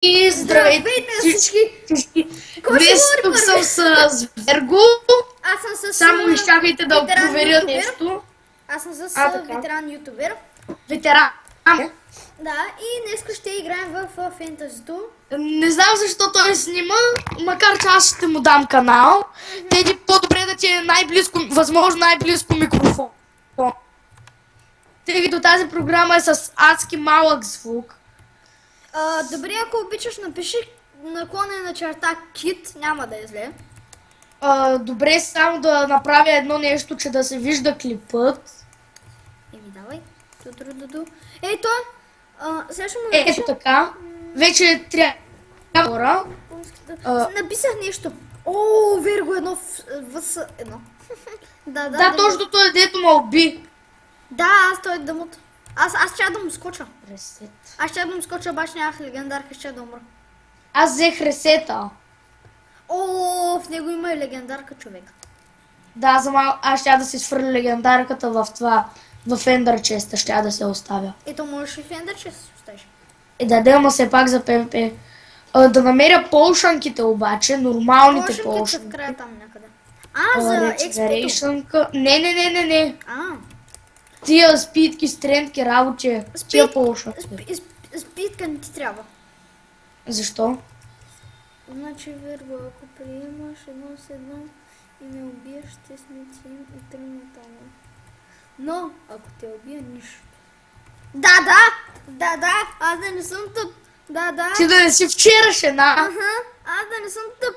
И здравейте Здравейте всички! Кой ще Днес говори тук първи? съм с Верго. Аз съм с Само изчакайте да ветеран проверя ютубер. нещо. Аз съм с Така. ветеран ютубер. Ветеран. Да, и днес ще играем в фентазито. Не знам защо той снима, макар че аз ще му дам канал. Теди по-добре да ти е най-близко, възможно най-близко микрофон. Тъй като тази програма е с адски малък звук. Добре, ако обичаш, напиши наклонена черта кит, няма да е зле. Добре, само да направя едно нещо, че да се вижда клипът. Давай. Ту-ту-ту-ту. Ей, той! Сега ще му напиша. Ето така. Вече трябва хора. Написах нещо. О, Верго, едно въс едно. Да, точно той, дето ме уби. Да, аз той е дъмот. Аз ще да му скоча. Ресет. Аз ще да му скоча, обаче нямах легендарка, ще да умра. Аз взех ресета. О, в него има и легендарка, човек. Да, за малко аз ще да се свърля легендарката в това. В Ender Chest ще да се оставя. Ето можеш и в Ender Chest си оставиш. Да, ама все пак за ПВП. Да намеря полшанките обаче, нормалните Полшанките са в полшанки. края там някъде. За експото. Regeneration-ка. Не. А, Тия спитки, стрендки, работи. Тия полшанки. спитка не ти трябва. Защо? Значи, Верго, ако приемаш едно с едно и ме убиеш, ще сме тим и тръгна там. Но, ако те убия, нищо. Да, аз да не съм тъп. Да. Ти да не си вчерашен, а? Аха, аз да не съм тъп.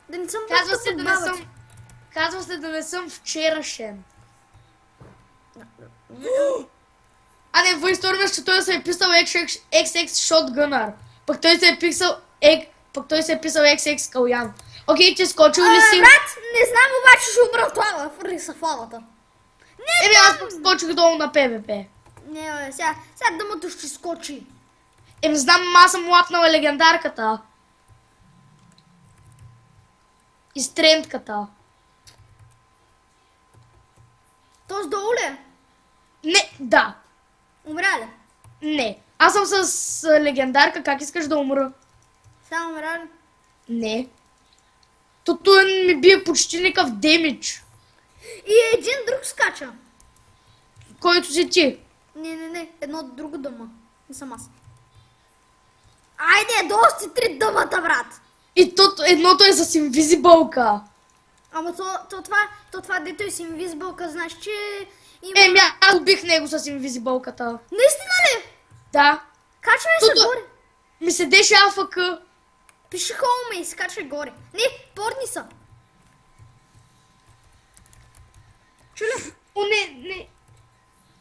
Да не съм тъп. Казва се да не съм вчерашен. А не, в история, че той се е писал XX Shotgunner. Пък той се е писал XX Калян. Окей, че скочил ли си? Брат, не знам, обаче ще умра в това в рисафалата. Еми аз пък скочих долу на ПВП. Не, бе, сега дъмато ще скочи. Еми знам, аз съм лапнала легендарката. И стрендката. То с долу ли е? Не, да. Умря ли? Не. Аз съм с легендарка, как искаш да умра? Сега умря ли? Не. То той ми бие почти никакъв демидж. И един друг скача. Който си ти. Не, едно друго дъма. Не съм аз. Айде, доста три дъмата, брат. И едното е с инвизибълка. Ама това дето е с инвизбълка, знаеш, че има... Еми аз убих него с инвизибълката. Наистина ли? Да. Качвай се горе. Ми седеше АФК. Пиши холме и скачай горе. Не, порни са. Чуля? О, не.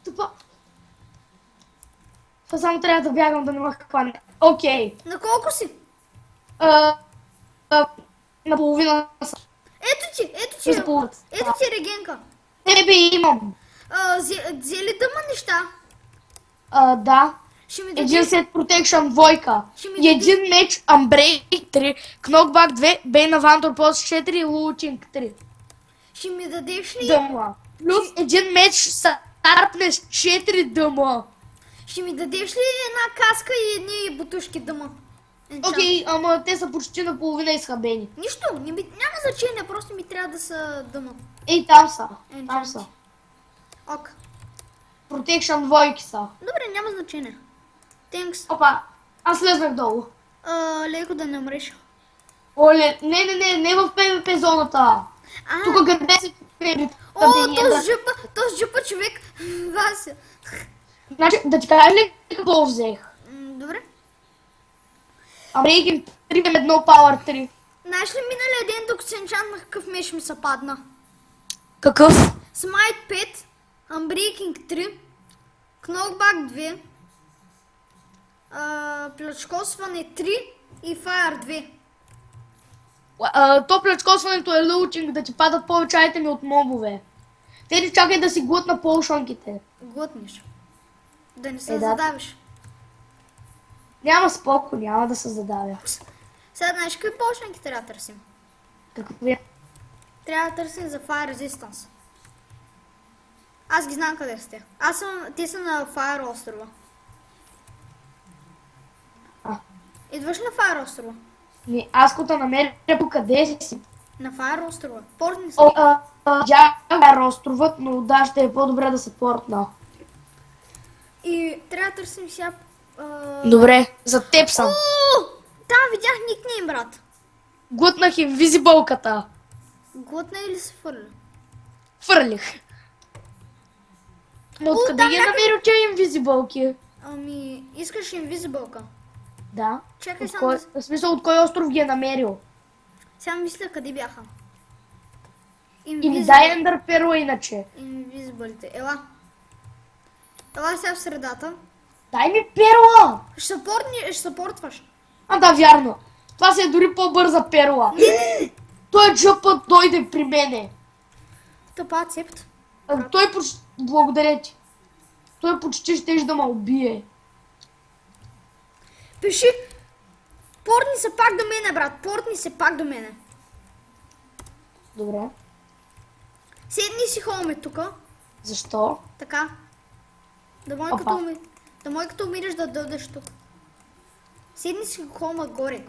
Тупа. Това само трябва да бягам да не ме хване. Окей. На колко си? Наполовина съм. Ето ти регенка. Тебе имам. Взели дъма неща? Да. Ще ми Един дадеш. сет Protection двойка. Ще ми И един меч Unbreak 3. Knockback 2. Bane of Anthropos 4 и Looting 3. Ще ми дадеш ли? Дъма. Плюс един меч с Sharpness 4 дъма. Ще ми дадеш ли една каска и едни бутушки дъма? Окей, ама те са почти наполовина изхабени. Нищо, няма значение, просто ми трябва да са дъма. Ей, там са. Там Enchant. са. Ок. Protection двойки са. Добре, няма значение. Thanks. Опа, аз слезнах долу. Леко да не умреш. Оле, не в ПВП зоната. Тук къде се Този джипа човек. Вася. Значи, да ти кажа ли какво взех? Добре. Unbreaking 3 1 Power 3. Знаеш ли миналия ден, докато се енчантнах, какъв меч ми се падна? Какъв? Smite 5, Unbreaking 3, Knockback 2, Плячкосване 3 и Fire 2. То плячкосването е лучинг, да ти падат повече айтеми от мобове. Те ли чакай да си глътна полшанките. Глътнеш. Да не се Да. задавиш. Няма споко, няма да се задавя. Сега знаеш какви полшанки трябва да търсим? Какви? Трябва да търсим за Fire Resistance. Аз ги знам къде сте. Те са на Fire острова. Идваш на Фаер острова. Аз като намеря по къде си. На Фаер острова. Портни се. Джагар островът, но да, ще е по-добре да се портна. И трябва да търсим сега... Добре, за теб съм. Да, видях никнейм, брат. Глътнах инвизибълката. Глътна или се фърля? Фърлих. Но откъде там ги е някакви- намерил тия инвизибълки? Ами, искаш инвизибълка. Да. Чакай От само кой, да... в смисъл, от кой остров ги е намерил? Сега мисля къде бяха. И ми дай ендър перла иначе. Инвизибълите. Ела. Ела сега в средата. Дай ми перла! Ще съпортваш. А да, вярно. Това си е дори по-бърза перла. Той джъпът дойде при мене. Тъпа ацепт. Той почти... Благодаря ти. Той почти щеше да ме убие. Пиши. Портни се пак до мене, брат. Портни се пак до мене. Добре. Седни си хоме тука. Защо? Така. Да мой Опа. като умираш да дойдеш тук. Седни си хома горе.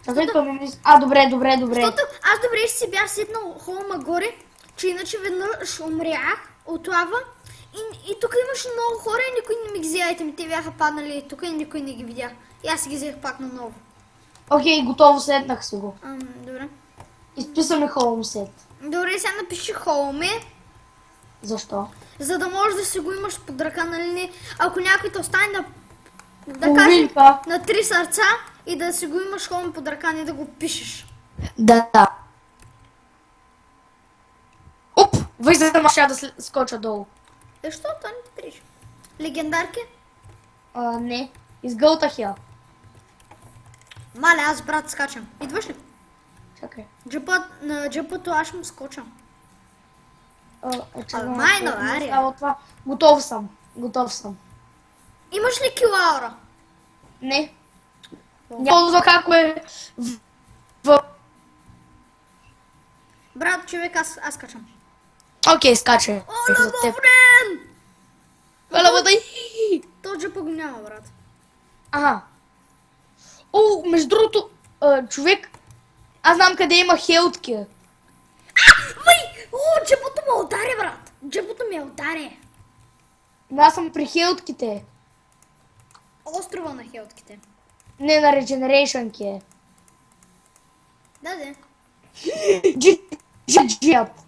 Чакай, той ми мисли... Добре. Защото аз добре ще си бях седнал хома горе, че иначе веднъж умрях от лава. И тук имаше много хора и никой не ми ги взе. Те бяха паднали тук и никой не ги видя. И аз си ги взех пак наново. Окей, готово, седнах си го. Добре. Изписаме холмсет. Добре, сега напиши хоме, Защо? за да можеш да си го имаш под ръка, нали не? Ако някой те остане да кажем Половинка. на 3 сърца и да си го имаш хоме под ръка, не да го пишеш. Да. Оп! Виждам, ще да скоча долу. Защо то не те приш? Легендарки? Не. Изгълтах я. Мале, аз брат скачам. Идваш ли? Чакай. На джъпато аз ще му скочам. Чакай, майно, не аре. става това. Готов съм. Имаш ли килаура? Не. Няма како е в... Брат, човек, аз скачам. Окей, скачай. О, За теб. Лъбоврен! Лъбодай! То джъпа го няма, брат. Ага. О, между другото, човек, аз знам къде има хелтки. Май! О, джъпото ме удари, брат! Джъпото ме удари. Но аз съм при хелтките. Острова на хелтките. Не на Regeneration е. Да.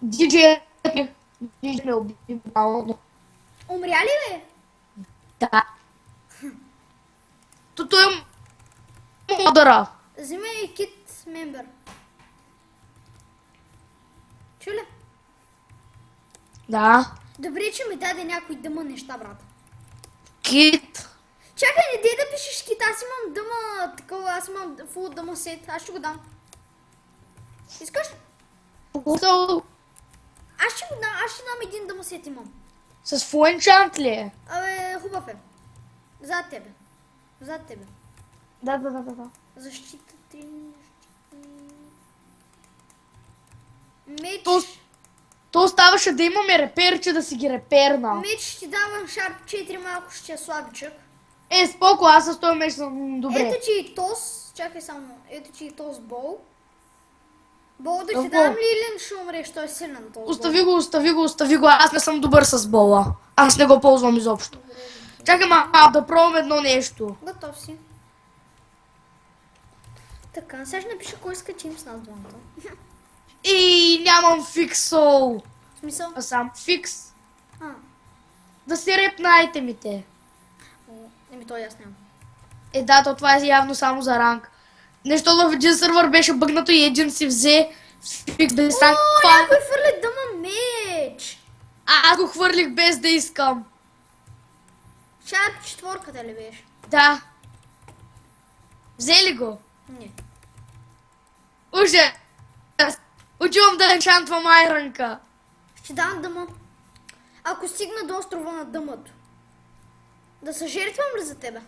DJ ме уби бавно. Умря ли, бе? Да. Той е модера. Взимай кит мембър. Чуля? Да. Добре, че ми даде някой дъма неща, брат. Кит. Чакай, не дей да пишеш кит, аз имам дъма такова, аз имам фул дъма сет, аз ще го дам. Искаш? Аз ще го дам, аз ще дам един дъма сет имам. С фул енчант ли е? Абе, хубав е. Зад тебе. Да. Защита 3. Меч. То оставаше да имаме реперче да си ги реперна. Меч ще ти давам шарп 4, малко ще е слабичък. Споко, аз с този меч съм добре. Ето ти и тос. Чакай само. Ето ти и тос бол. Бол да ти Какво? дам ли или ще умреш? Той е силен тос Остави го, аз не съм добър с бола. Аз не го ползвам изобщо. Чакай, да пробвам едно нещо. Готов си. Така, сега ще напиша кой иска чим с нас двамата. И нямам фиксол. В смисъл? А сам фикс. А, Да си репна айтемите. той аз нямам. Да, то това е явно само за ранг. Нещо в един сървър беше бъгнато и един си взе фикс без ранг. Някой фърли дъма меч! Аз го хвърлих без да искам. Шарп 4 ли беше? Да. Взе ли го? Не. Ужас. Отивам да енчантвам айранка. Ще дам дъма. Ако стигна до острова на дъмато. Да се жертвам ли за тебе?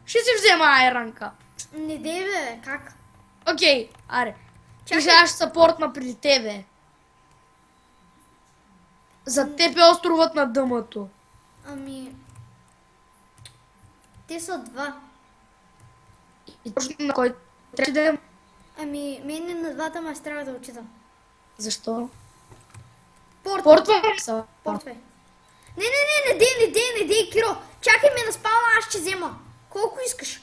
Ще си взема айранка. Не дей бе, как? Окей, аре. Чакай. Ти аз ще съпортна преди тебе. За теб е островът на дъмато. Ами... Те са два. И точно на кой трябва да е. Ами, мене на двата ме трябва да отчита. Защо? Портвей. Са. Портвей. Не дей, Киро. Чакай ме на спална, аз ще взема. Колко искаш?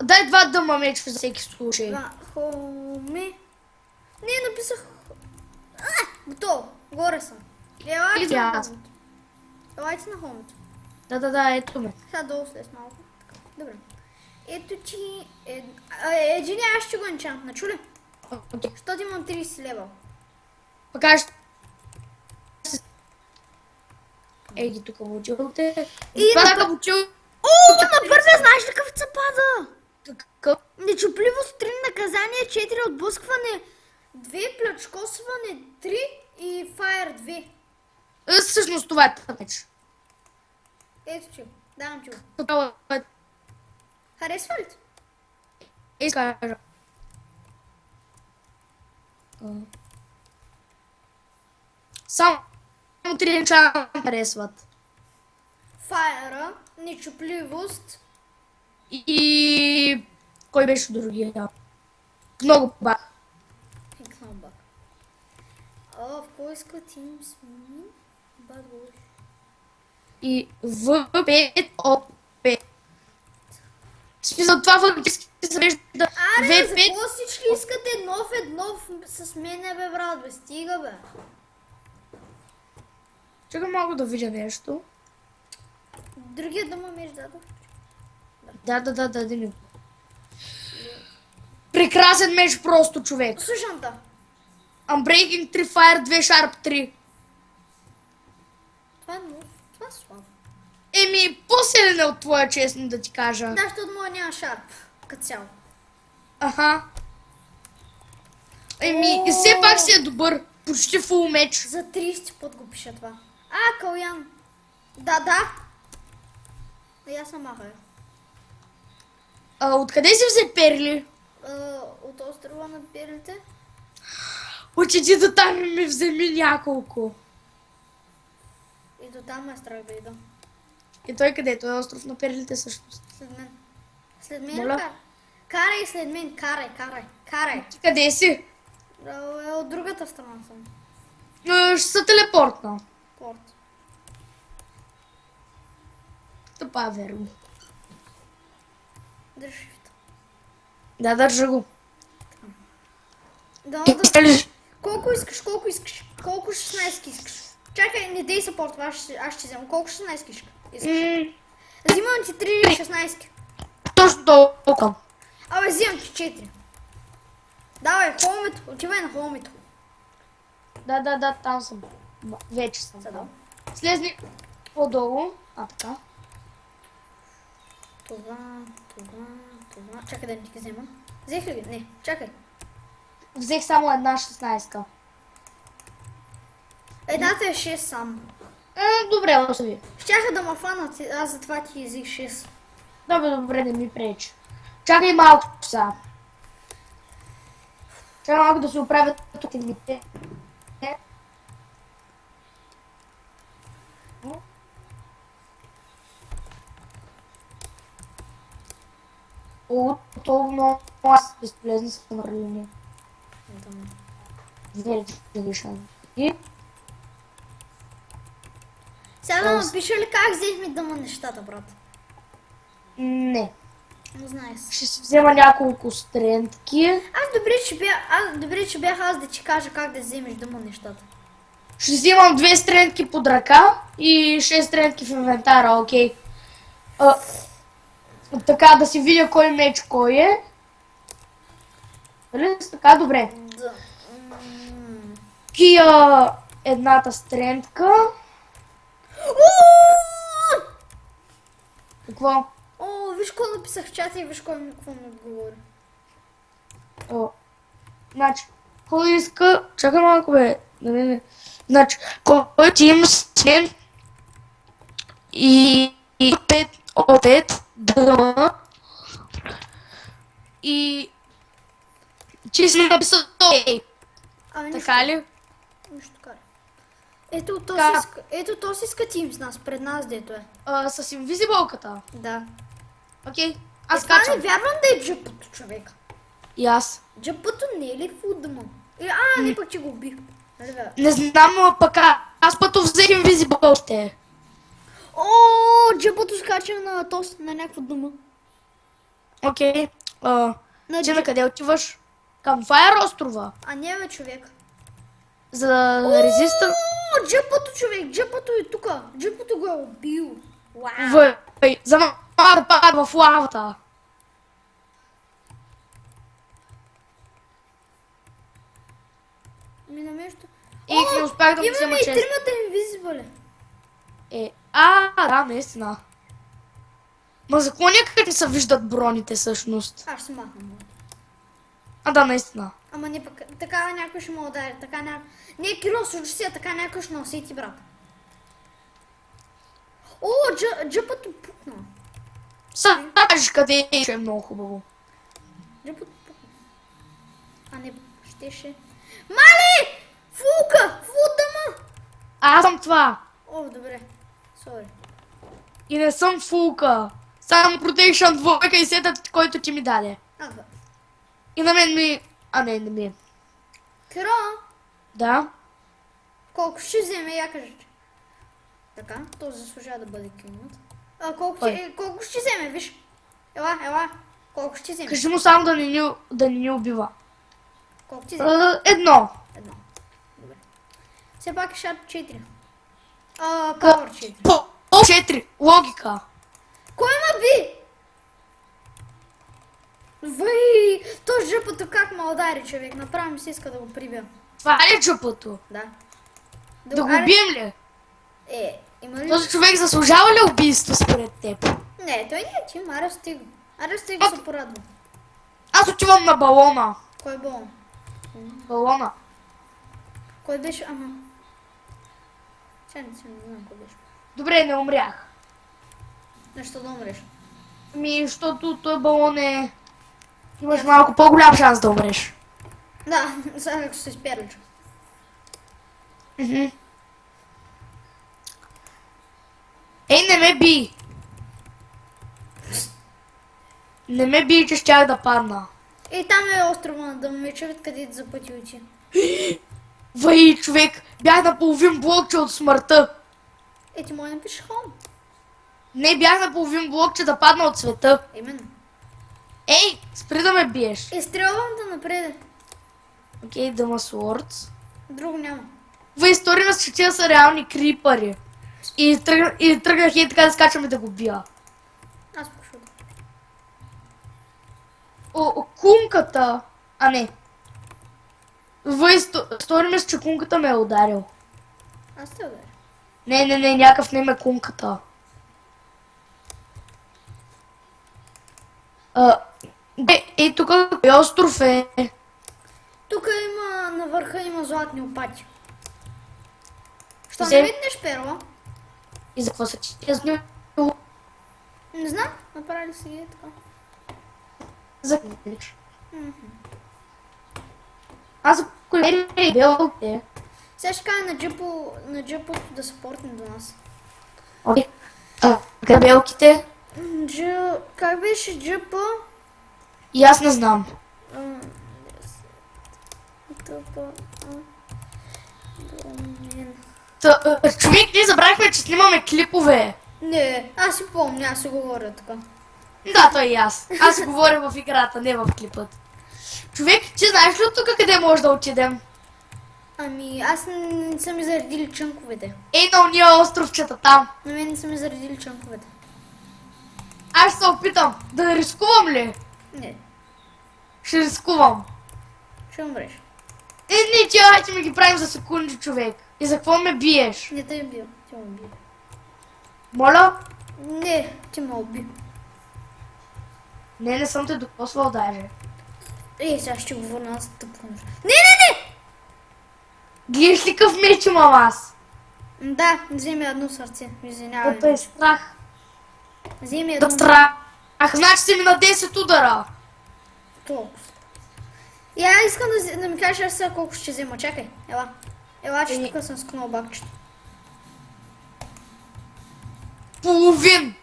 Дай 2 дъма меч за всеки случай. Хоме. Не, написах. Готово. Горе съм. Елайте на аз. хомето. Елайте на хомето. Да, ето ме. Сега долу слез малко. Така, добре. Ето ти... Един аз ще го енчантна, чули? Окей. Защото имам 30 лева. Покаж. Ей ги тук училте. И Това на- така учил. На първия знаеш ли какъв се пада? Какъв? Нечупливост 3, наказание 4, отблъскване 2, плячкосване 3 и фаер 2. Всъщност това е меч. Ето ти го. Давам ти го. Това е. Харесва ли ти? Изкажа. Само 3 неща харесват. Фаера, нечупливост. И кой беше другия? Много бах. И кнопбак. В поиска Team Smin. Bad boy. И V5 от 5. В смисъл това фактически се вижда Аре, за V5. какво всички искате нов с мене, бе, брат, бе, стига, бе. Чакай малко да видя нещо. Другия да му меч дадох. Да, ми. Прекрасен меч просто, човек. Слушам те. Unbreaking 3 Fire 2 Sharp 3. Това е нов, това е слабо. Еми, по-силен е от твоя, честно да ти кажа. Да, защото моя няма шарп, като цяло. Аха. Еми, и все пак си е добър. Почти фул меч. За 30 път го пиша това. Калян. Да. И аз съм махая. Откъде си взе перли? От острова на перлите. Отиди до там и ми вземи няколко. И до там ме страх да ида. И той къде? Той е остров на перлите всъщност. След мен. След мен Моля? карай. Карай след мен, карай. Ти къде си? От другата страна съм. Ще се телепортна. Порт. Това е верно. Дръж shift. Да, държа го. Да. Искаш? Колко искаш? Колко 16 искаш? Чакай, не дей съпортва, аз ще взема. Колко 16 искаш? Взимам ти 3 16. Точно толкова. Абе, взимам ти 4. Давай, холмето. Отивай на холмето. Да, там съм. Вече съм. Сега. Слезни по-долу. Така. Това. Чакай да не ти взема. Взех ли ги? Не, чакай. Взех само една 16-ка. Едната е 6 само. Добре, остави. Щяха да ма фанат, аз затова ти взех 6. Добре, не ми пречи. Чакай малко сега. Чакай малко да се оправят тук едните. Това много аз безполезни са мърлини. Велики решение. И? Сега да напиша ли как взехме дъма нещата, брат? Не. Не знаеш. Ще си взема няколко стрендки. Добре, че бях аз да ти кажа как да вземеш дъма нещата. Ще взимам 2 стрендки под ръка и 6 стрендки в инвентара, окей. Така, да си видя кой меч кой е. Нали? Така, добре. Да. Кия едната стрендка. Какво? Виж какво написах в чата и виж какво ми отговори. Значи, кой иска... Чакай малко, бе. Не. Значи, кой ти има смен и 5 от 5 дъма и че си написал окей. Така ли? Нищо кара. Ето то си иска тим с нас, пред нас дето е. С инвизибълката. Да. Окей. Аз Това не качвам. вярвам да е джъпото, човек. И аз. Джъпото не е ли в дома? Не пък, че го убих. Нали бе? Не знам, но пък аз пътно взех инвизибълите. О, джъпото скача на тост, на някаква дума. Окей. На Ти на къде отиваш? Към Файер острова. А не бе, човек. За резистър. О, джъпото, човек, джъпото е тука. Джъпото го е убил. Вау. За да падва в лавата. Ми намещо. И не успях да му взема Имаме и чест. тримата инвизибъли. Да, наистина. Ма за какво някак не се виждат броните всъщност? Аз ще махам. Да, наистина. Ама не пък, така някой ще ме удари, така някой... Не, Кирил, слушай се, така някой ще носи ти, брат. О, джъпът пукна. Сега кажеш къде е, че е много хубаво. Джъпът пукна. А не, щеше. Мали! Фулка! Фулдама! Аз съм това. О, добре. Сори. И не съм фулка. Само Protection 2 и сетът, който ти ми даде. Аха. И на мен ми... не ми е. Киро, Да. колко ще вземе, я кажете. Така, то заслужава да бъде кинут. Колко ще вземе, виж? Ела. Колко ще вземе? Кажи му само да не ни убива. Колко ти вземе? Едно. Едно. Добре. Все пак е шарп 4. Power 4. По 4. Логика. Кой ма би? Въй! То жъпото как ме удари, човек. Направо ми се иска да го прибия. Това е джупото. Да. Да го убием ли? Има ли? Този човек заслужава ли убийство според теб? Не, той не е тим. Аре стига. Аре стига се порадва. Аз отивам на балона. Кой е болен? Балона. Кой беше? Ага. Сега не знам кой беше. Добре, не умрях. Нещо да умреш. Защото този балон е... Имаш малко по-голям шанс да умреш. Да, сега ако се изперлиш. Не ме би! Не ме би, че щях да падна. Там е острова на Дъммичевет, където за пъти учи. Вай, човек, бях на половин блокче от смъртта. Ти може да напишеш хом. Не бях на половин блокче да падна от света. Именно. Спри да ме биеш. Стрелвам да напреде. Окей, Дъма Свордс. Друго няма. В история че тия са реални крипари. И тръгнах и така да скачам и да го бия. Аз пошутам. Кунката. Не. Стори ми се, че кунката ме е ударил. Аз те ударя. Не, някакъв не ме кунката. Тук кой остров е? Тук има, на върха има златни опати. Що Взе- не виднеш перла? И за какво са честни? Не знам, направили си ги така. За Аз за колери и белите. Сега ще кажа на джъпо да се портне до нас. Окей. Къде белките? Как беше джъпа? И аз не знам. Човек, ние забравихме, че снимаме клипове. Не, аз си помня, аз си говоря така. Да, той и аз. Аз говоря в играта, не в клипът. Човек, ти знаеш ли от тук къде може да отидем? Аз не са ми заредили чънковете. На уния островчета там. На мен не са ми заредили чънковете. Аз ще се опитам. Да рискувам ли? Не, Ще рискувам. ще умреш. Не, ти ми ги правим за секунди, човек. И за какво ме биеш? Не те е бил, ти ме уби. Моля? Не, ти ме уби. Не съм те докосвал даже. Сега ще го върна, аз тъпвам. Не! Гледаш ли къв меч имам аз? Да, вземи едно сърце, извинявай. Ото е страх. Вземи Да едно. страх. Значи си ми на 10 удара. Толкова. Искам да ми кажеш сега колко ще взема. Чакай, ела, че тук съм скнал бакчето. Половин.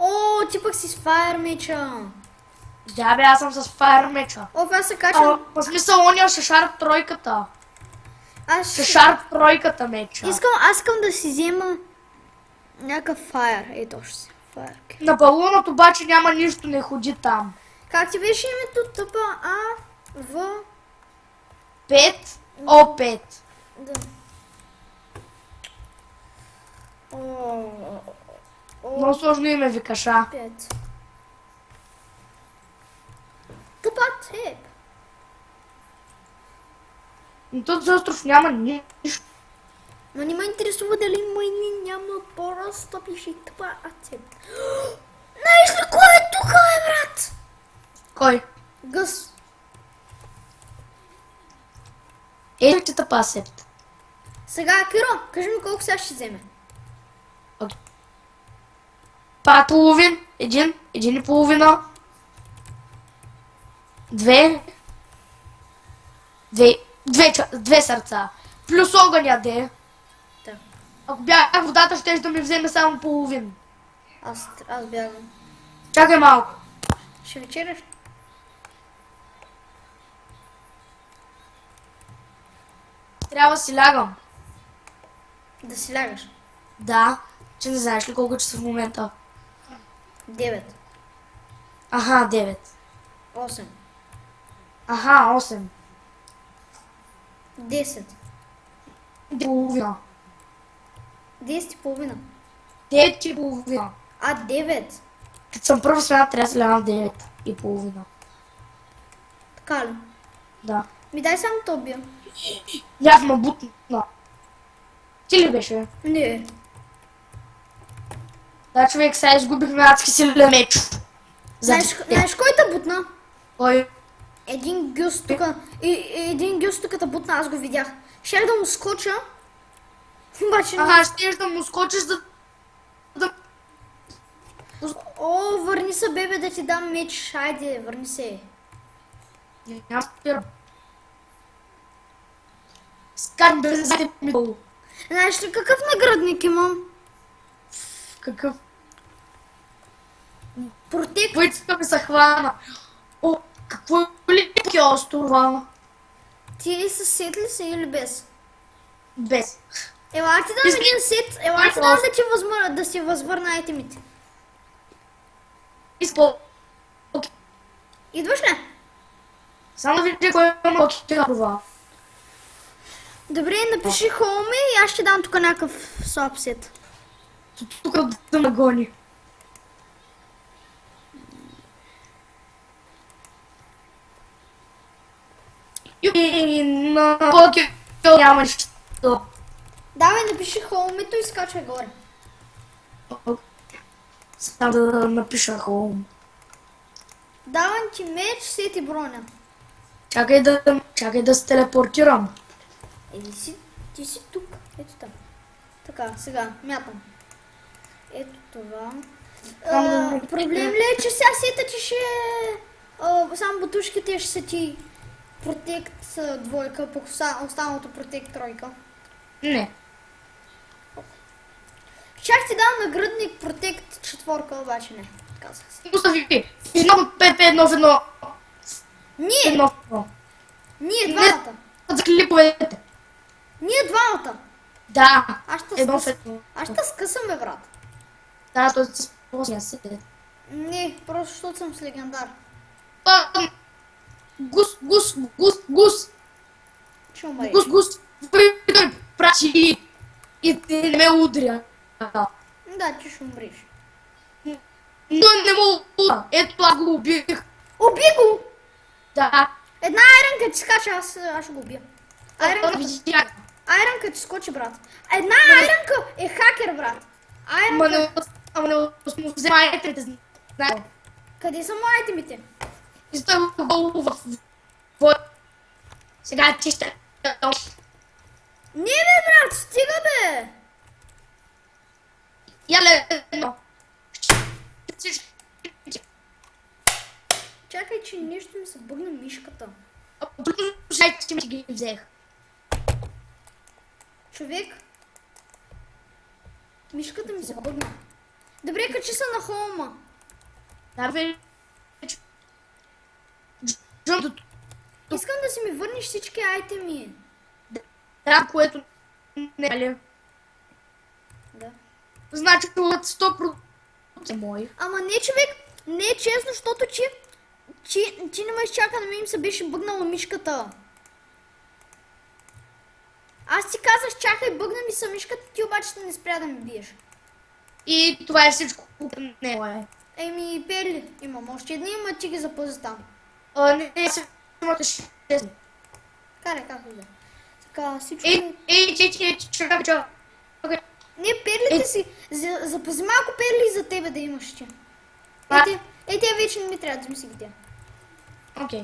О, ти пък си с фаер меча. Да, бе, аз съм с фаер меча. О, аз се качвам. В смисъл, оня ще шарп тройката. Аз Ще шарп тройката меча. аз искам да си взема някакъв фаер. Ето ще си. Фаер. На балунът обаче няма нищо, не ходи там. Как ти беше името? Тъпа А, В... 5, О5. Да. О, Много сложно име викаша. 5. Тъпа теб. Но този остров няма нищо. Но не ме интересува дали има или няма просто пише тъпа теб. Знаеш ли кой е тук, брат? Кой? Гъс. Ето ти тъпа септ. Сега, Киро, кажи ми колко сега ще вземе. Пак половин, един и половина. Две сърца. Плюс огъня, де. Да. Ако бях водата, ще да ми вземе само половин. Аз бягам. Чакай малко. Ще вечеряш? Трябва да си лягам. Да си лягаш. Да. Че не знаеш ли колко часа в момента? 9. Аха, 9. 8. Аха, 8. 10. Половина. 10 и половина. 9 и половина. А, 9. Като съм първа смена, трябва да се лягам в 9 и половина. Така ли? Да. Ми дай само Тобия. Явно бутна. Ти ли беше? Не. Да, човек, сега изгубихме адски силен меч. Знаеш кой те бутна? Кой? Един гюс тука. Един гюс тука те бутна, аз го видях. Щях да му скоча. Обаче не. Ага, ще да му скочиш да... О, върни се, бебе, да ти дам меч. Хайде, върни се. Няма спирам. Скарм без заден ми долу. Знаеш ли какъв наградник имам? Какъв? Протект. Войцата ми се хвана. О, какво ли е острова? Ти ли със сет ли си или без? Без. Ела ти дам един сет. Ела ти дам да си възвърна айтемите. Изпо... Идваш ли? Само да видя кой има острова. Добре, напиши хоуми и аз ще дам тук някакъв слаб сет. Тук да ме гони. И на покер няма нищо. Давай, напиши хоумито и скачай горе. Само да напиша хоум. Давам ти меч, сет и броня. Чакай да се телепортирам. Ти си тук. Ето там. Така, сега, мятам. Ето това. Проблем ли е, че сега сета ти ще... само бутушките ще са ти протект двойка, пък останалото протект тройка. Не. Щях ти дам наградник протект четворка, обаче не. Казах си. Остави. Едно 5-1 в едно. Ние! Едно в едно. Ние двамата! За клиповете. Ние двамата! Да. Аз ще Едно в скъсам. едно. Аз ще скъсам, бе, брат. Да, той се спосня се. Не, просто защото съм с легендар. Гус. Ще умреш. Гус. Той прачи и ти не ме удря. Да, ти ще умреш. Но не му удря. Ето аз го убих. Уби го! Да. Една айрънка ти скача, аз ще го убия. Видях. Айрънка ти скочи, брат. Една айрънка е хакер, брат. Айрънка. Ама не взема айтрите, знаеш. Къде са му айтемите? Изтъгва го в... Сега ти ще... Не, бе, брат, стига, бе! Яле, едно. Чакай, че нещо ми се бъгна мишката. Слушайте, ми ги взех. Човек, мишката ми се бъгна. Добре, качи се на хоума. Да, вече. Джон, Искам да си ми върнеш всички айтеми. да, което не е ли? Да. Значи от 100% е мой. Ама не, човек, не е честно, защото ти не ме изчака, на мен се беше бъгнала мишката. Аз ти казах, чакай, бъгна ми се мишката, ти обаче не спря да ме биеш. И това е всичко, не е мое. Еми, Перли, имам още едни, ама ти ги запази там. Не се имате 6. Карай, както да. Така, всичко... Чакай. Не, перлите си, запази малко перли за тебе да имаш ти. А. Ей, тя вече не ми трябва да ми си ги тя. Окей.